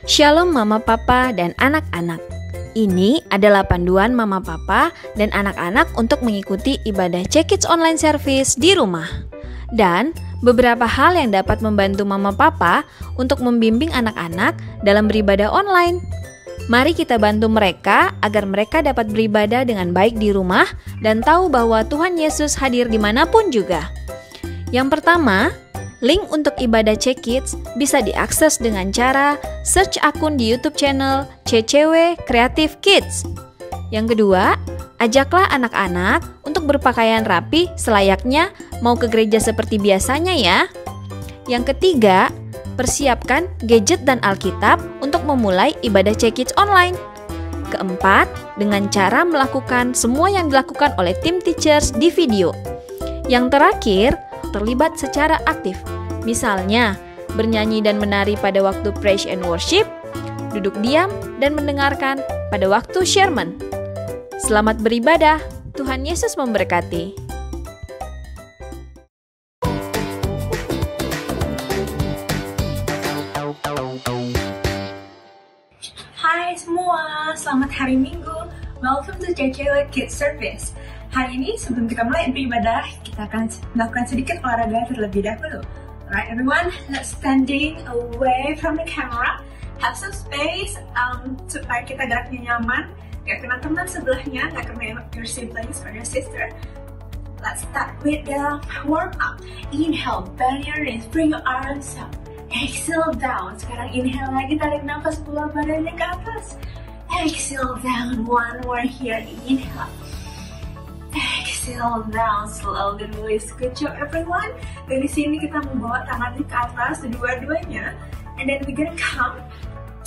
Shalom Mama Papa dan anak-anak. Ini adalah panduan Mama Papa dan anak-anak untuk mengikuti ibadah Check-Kids online service di rumah. Dan beberapa hal yang dapat membantu Mama Papa untuk membimbing anak-anak dalam beribadah online. Mari kita bantu mereka agar mereka dapat beribadah dengan baik di rumah dan tahu bahwa Tuhan Yesus hadir dimanapun juga. Yang pertama, link untuk ibadah Check-Kids bisa diakses dengan cara search akun di YouTube channel CCW Creative Kids. Yang kedua, ajaklah anak-anak untuk berpakaian rapi selayaknya mau ke gereja seperti biasanya ya. Yang ketiga, persiapkan gadget dan Alkitab untuk memulai ibadah Check-Kids online. Keempat, dengan cara melakukan semua yang dilakukan oleh tim teachers di video. Yang terakhir, terlibat secara aktif. Misalnya, bernyanyi dan menari pada waktu praise and worship, duduk diam dan mendengarkan pada waktu sermon. Selamat beribadah, Tuhan Yesus memberkati. Hai semua, selamat hari Minggu. Welcome to JCW Kids Service. Hari ini sebelum kita mulai beribadah, kita akan melakukan sedikit olahraga terlebih dahulu. Alright everyone, let's standing away from the camera. Have some space supaya kita geraknya nyaman. Gak kena teman sebelahnya, gak kena your siblings or your sister. Let's start with the warm up. Inhale, bend your knees, bring your arms up. Exhale down. Sekarang inhale lagi, tarik nafas, bawa badannya ke atas. Exhale down, one more here. Inhale. Exhale down, slowly release. Good job everyone. Dari sini kita membawa tangannya ke atas dua-duanya. And then we're gonna come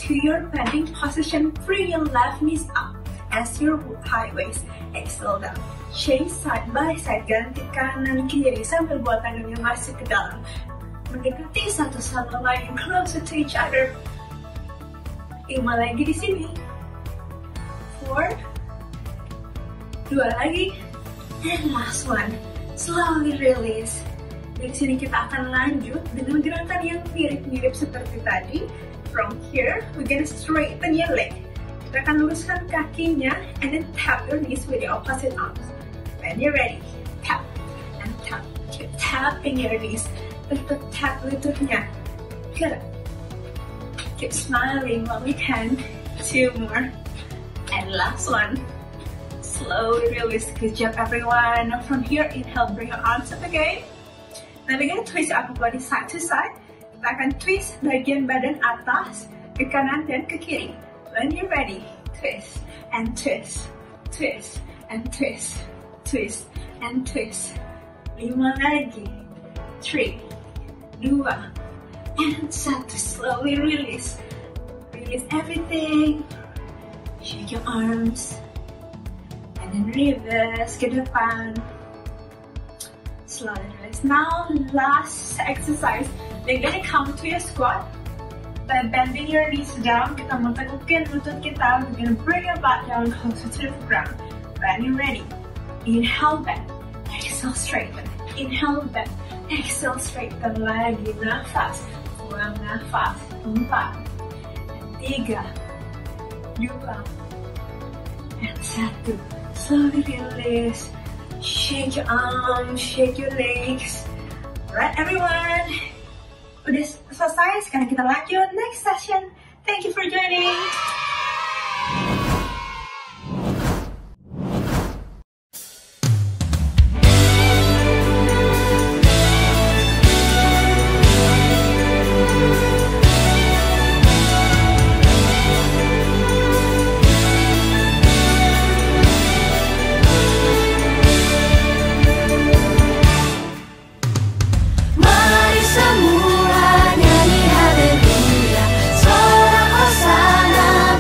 to your bending position. Bring your left knees up as your high waist. Exhale down. Change side by side. Ganti kanan kiri sambil bawa tangannya masuk ke dalam. Mendekati satu sama lain. Closer to each other. 5 lagi di sini. 4. 2 lagi. And last one, slowly release. Dari sini kita akan lanjut dengan gerakan yang mirip-mirip seperti tadi. From here, we're gonna straighten your leg. Kita akan luruskan kakinya and then tap your knees with the opposite arms. When you're ready, tap and tap. Keep tapping your knees. Tetap tap lututnya. Good. Keep smiling while we can. 2 more. And last one. Slowly release. Good job everyone. Now from here, inhale, bring your arms up again. Now we're gonna twist your upper body side to side. Kita akan twist bagian badan atas, ke kanan dan ke kiri. When you're ready, twist and twist, twist and twist, twist and twist. 5 lagi. 3, 2, and 1. Slowly release. Release everything. Shake your arms. And then reverse ke depan. Slowly release. Now last exercise. We're gonna come to your squat. By bending your knees down, kita mentegukkan lutut kita. We're gonna bring your butt down closer to the ground. When you're ready, inhale bend. Exhale straighten. Inhale bend. Exhale straighten lagi. Nafas. Buang nafas. 4, 3, 2, and 1. Slowly release. Shake your arms, shake your legs. Alright everyone. Udah selesai, sekarang kita lanjut next session. Thank you for joining. Mari semua nyanyi haleluya, sorak hosana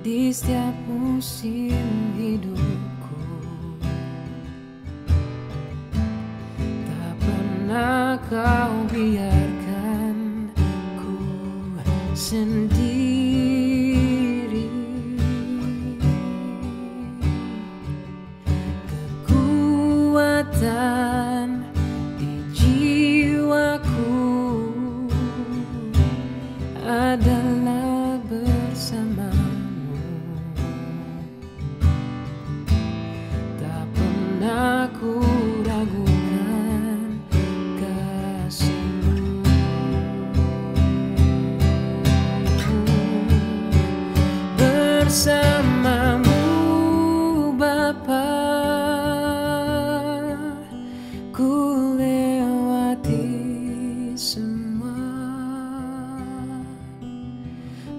di setiap musim hidupku. Tak pernah kau biarkan ku sendiri. Kekuatan di jiwaku adalah bersamamu. Tak pernah ku ragukan kasihmu. Bersamamu Bapa, ku lewati semua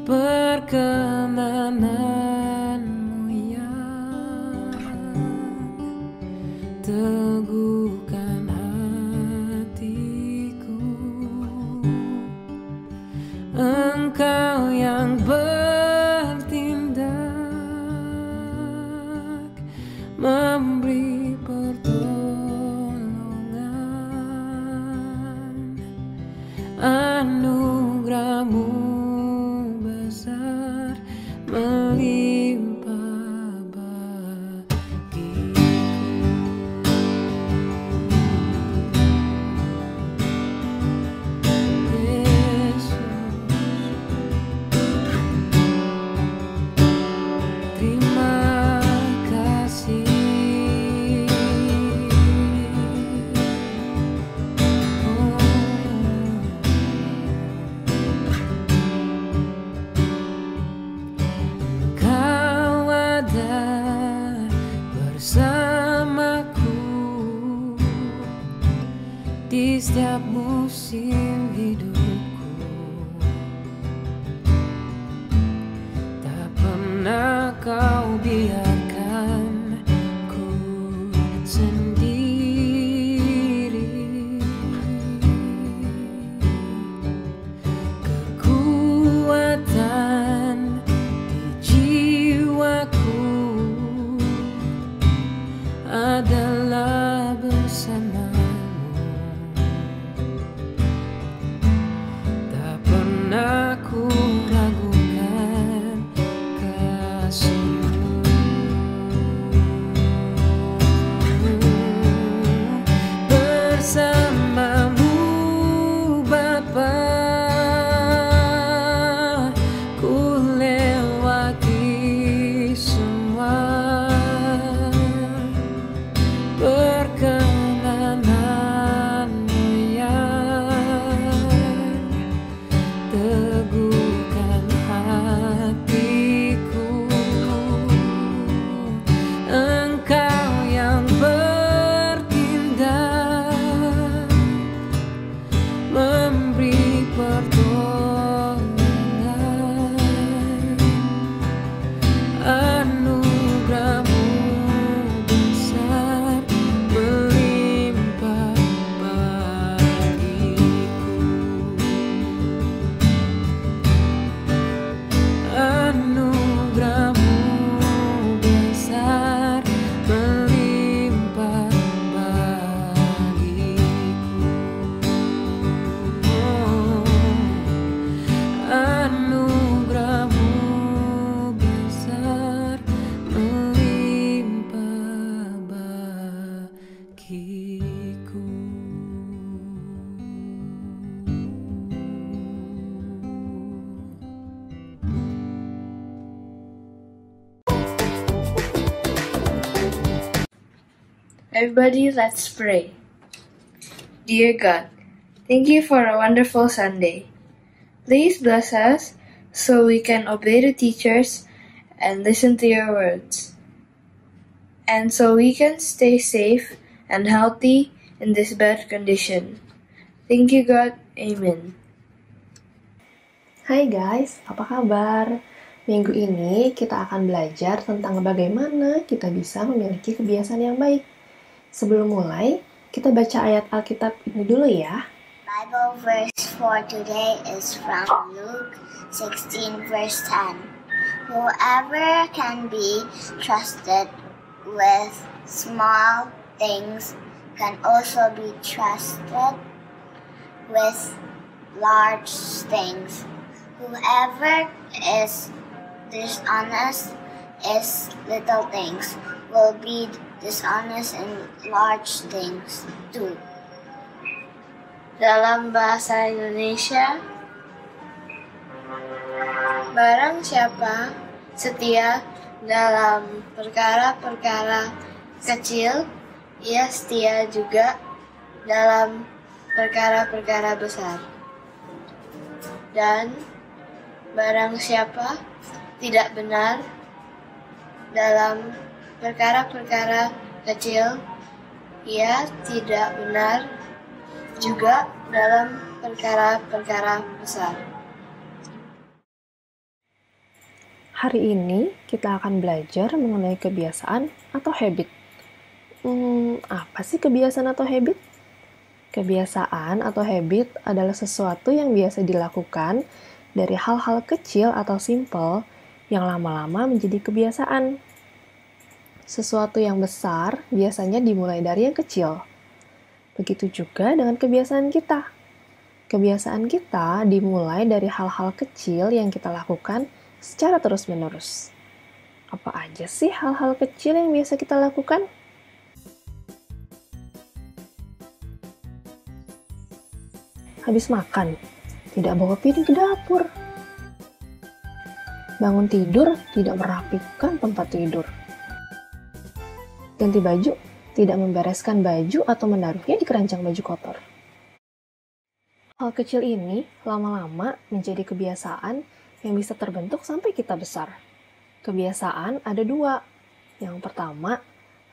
perkenananmu yang teguhkan hatiku. Engkau yang bertindak, memberi pertolongan. Anugerahmu besar melimpah bagiku. Yesus, terima kasih. Kau ada bersamaku di setiap musim hidupku. Tak pernah kau biarkan ku sendiri. Kekuatan di jiwaku adalah bersamamu. Tak pernah ku ragukan kasihmu. Bersamamu Bapa, ku lewati semua perkenananmu yang teguhkan hatiku. Engkau yang bertindak, memberi pertolongan. Anugerahmu besar melimpah bagiku. Anugerahmu besar melimpah bagiku. Anugerahmu besar melimpah bagiku. Everybody, let's pray. Dear God, thank you for a wonderful Sunday. Please bless us so we can obey the teachers and listen to your words, and so we can stay safe and healthy in this bad condition. Thank you, God. Amen. Hai guys, apa kabar? Minggu ini kita akan belajar tentang bagaimana kita bisa memiliki kebiasaan yang baik. Sebelum mulai, kita baca ayat Alkitab ini dulu ya. Bible verse for today is from Luke 16 verse 10. Whoever can be trusted with small things can also be trusted with large things. Whoever is dishonest is little things will be dishonest in large things too. Dalam bahasa Indonesia, barang siapa setia dalam perkara-perkara kecil, ia setia juga dalam perkara-perkara besar. Dan barang siapa tidak benar dalam perkara-perkara kecil, ia tidak benar juga dalam perkara-perkara besar. Hari ini kita akan belajar mengenai kebiasaan atau habit. Apa sih kebiasaan atau habit? Kebiasaan atau habit adalah sesuatu yang biasa dilakukan dari hal-hal kecil atau simple yang lama-lama menjadi kebiasaan. Sesuatu yang besar biasanya dimulai dari yang kecil. Begitu juga dengan kebiasaan kita. Kebiasaan kita dimulai dari hal-hal kecil yang kita lakukan secara terus-menerus. Apa aja sih hal-hal kecil yang biasa kita lakukan? Habis makan, tidak bawa piring ke dapur. Bangun tidur, tidak merapikan tempat tidur. Ganti baju, tidak membereskan baju atau menaruhnya di keranjang baju kotor. Hal kecil ini lama-lama menjadi kebiasaan yang bisa terbentuk sampai kita besar. Kebiasaan ada dua. Yang pertama,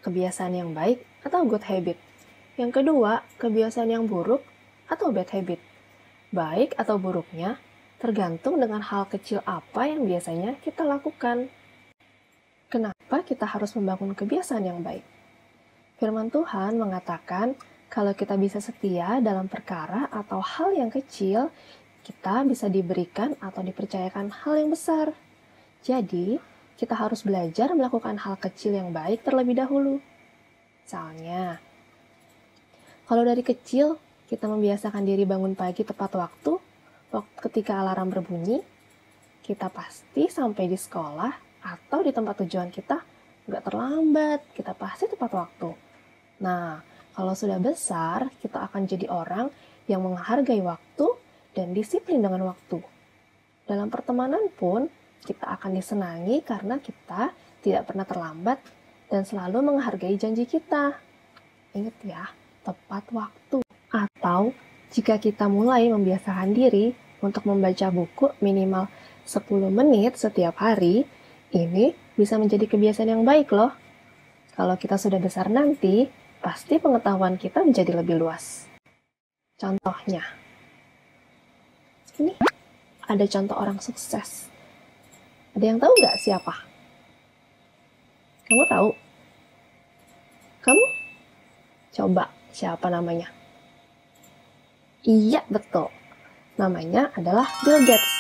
kebiasaan yang baik atau good habit. Yang kedua, kebiasaan yang buruk atau bad habit. Baik atau buruknya tergantung dengan hal kecil apa yang biasanya kita lakukan. Kenapa kita harus membangun kebiasaan yang baik? Firman Tuhan mengatakan, kalau kita bisa setia dalam perkara atau hal yang kecil, kita bisa diberikan atau dipercayakan hal yang besar. Jadi, kita harus belajar melakukan hal kecil yang baik terlebih dahulu. Misalnya, kalau dari kecil kita membiasakan diri bangun pagi tepat waktu ketika alarm berbunyi, kita pasti sampai di sekolah atau di tempat tujuan kita nggak terlambat, kita pasti tepat waktu. Nah, kalau sudah besar, kita akan jadi orang yang menghargai waktu dan disiplin dengan waktu. Dalam pertemanan pun, kita akan disenangi karena kita tidak pernah terlambat dan selalu menghargai janji kita. Ingat ya, tepat waktu. Atau, jika kita mulai membiasakan diri untuk membaca buku minimal 10 menit setiap hari, ini bisa menjadi kebiasaan yang baik loh. Kalau kita sudah besar nanti, pasti pengetahuan kita menjadi lebih luas. Contohnya, ini ada contoh orang sukses. Ada yang tahu nggak siapa? Kamu tahu? Kamu? Coba, siapa namanya? Iya, betul. Namanya adalah Bill Gates.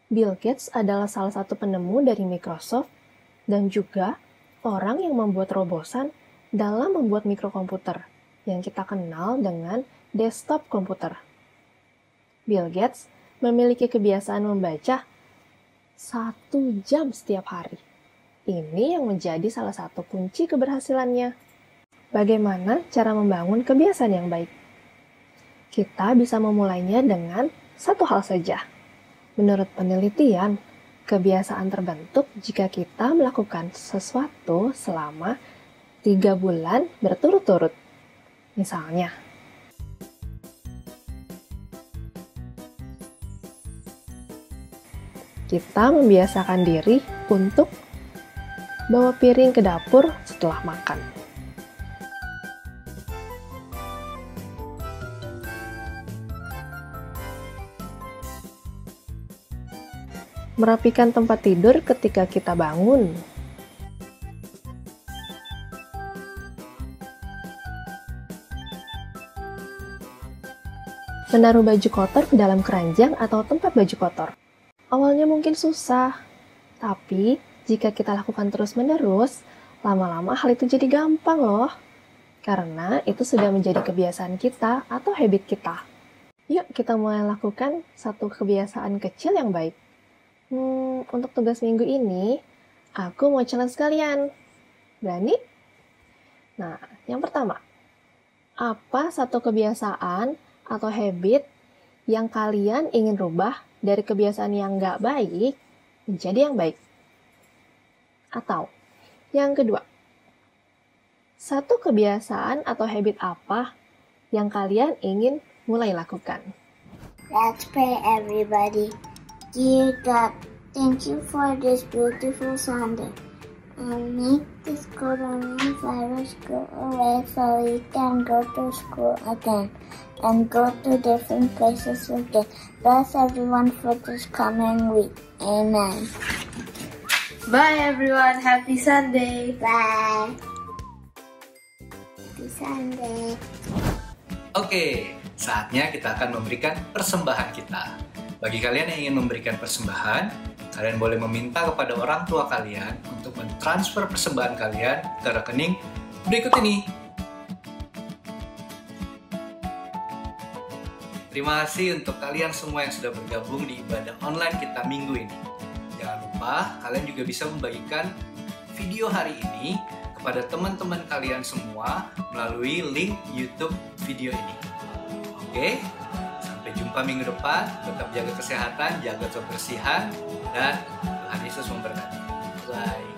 Bill Gates adalah salah satu penemu dari Microsoft dan juga orang yang membuat terobosan dalam membuat mikrokomputer yang kita kenal dengan desktop komputer. Bill Gates memiliki kebiasaan membaca 1 jam setiap hari. Ini yang menjadi salah satu kunci keberhasilannya. Bagaimana cara membangun kebiasaan yang baik? Kita bisa memulainya dengan satu hal saja. Menurut penelitian, kebiasaan terbentuk jika kita melakukan sesuatu selama 3 bulan berturut-turut. Misalnya, kita membiasakan diri untuk bawa piring ke dapur setelah makan. Merapikan tempat tidur ketika kita bangun. Menaruh baju kotor ke dalam keranjang atau tempat baju kotor. Awalnya mungkin susah, Tapi, jika kita lakukan terus-menerus, lama-lama hal itu jadi gampang loh. Karena itu sudah menjadi kebiasaan kita atau habit kita. Yuk kita mulai lakukan satu kebiasaan kecil yang baik. Untuk tugas minggu ini, aku mau challenge kalian. Berani? Nah, yang pertama. Apa satu kebiasaan atau habit yang kalian ingin rubah dari kebiasaan yang nggak baik menjadi yang baik? Atau yang kedua, satu kebiasaan atau habit apa yang kalian ingin mulai lakukan? Let's pray, everybody. Dear God, thank you for this beautiful Sunday. And make this coronavirus go away so we can go to school again and go to different places again. Bless everyone for this coming week. Amen. Bye everyone, happy Sunday. Bye. Happy Sunday. Oke, saatnya kita akan memberikan persembahan kita. Bagi kalian yang ingin memberikan persembahan, kalian boleh meminta kepada orang tua kalian untuk mentransfer persembahan kalian ke rekening berikut ini. Terima kasih untuk kalian semua yang sudah bergabung di ibadah online kita minggu ini. Jangan lupa, kalian juga bisa membagikan video hari ini kepada teman-teman kalian semua melalui link YouTube video ini. Oke, sampai jumpa minggu depan. Tetap jaga kesehatan, jaga kebersihan, dan Tuhan Yesus memberkati. Bye.